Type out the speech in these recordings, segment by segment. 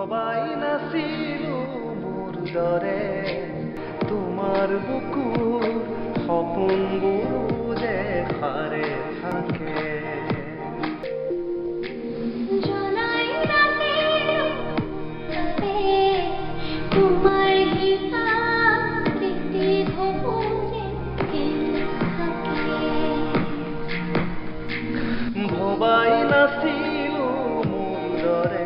ভবাই নাছিলো মোৰ দৰে তোমাৰ বুকুৰ সপোনবোৰ যে সাৰে থাকে। জনাই নাছিলো তোমাৰ হিচাপ স্মৃতি সপোনে থাকে। ভবাই নাছিলো মোৰ দৰে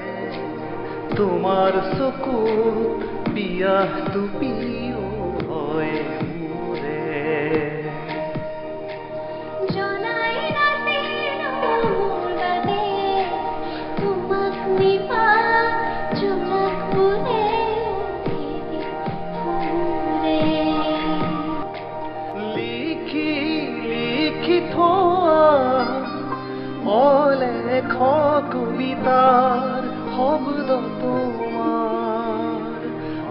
তোমাৰ চকুত পিয়াহটো পিও হয় মোৰে। জনাই নাছিলো মোৰ বাবে তোমাক নিপা জোনাক বোলে ফুৰে। লিখি লিখি থোৱা অলেখ কবিতাৰ শব্দ তোমাৰ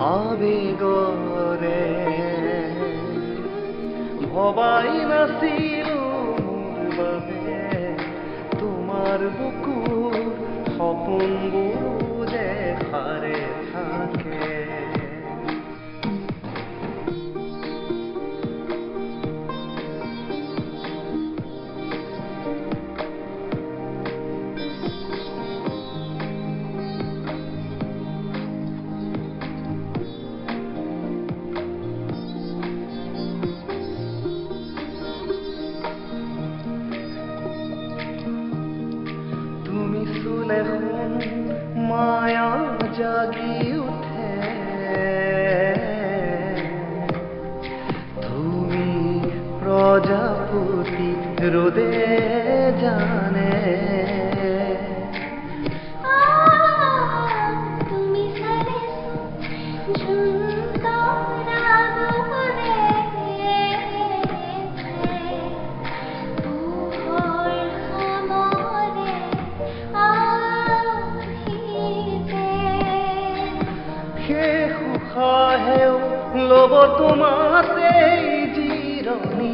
আবেগৰে। ভবাই নাছিলো মোৰ বাবে তোমাৰ বুকুৰ সপোনবোৰ যে সাৰে থাকে। তুমি চুলে শুন মায়া জাগি উঠে। তুমি প্রজাপতি রোদে জানে। তুমি সারে ঝুমকা বলে পোহৰ সামৰে আহিছে। শেষ উশাহেও ল'ব তোমাতে জিৰণি।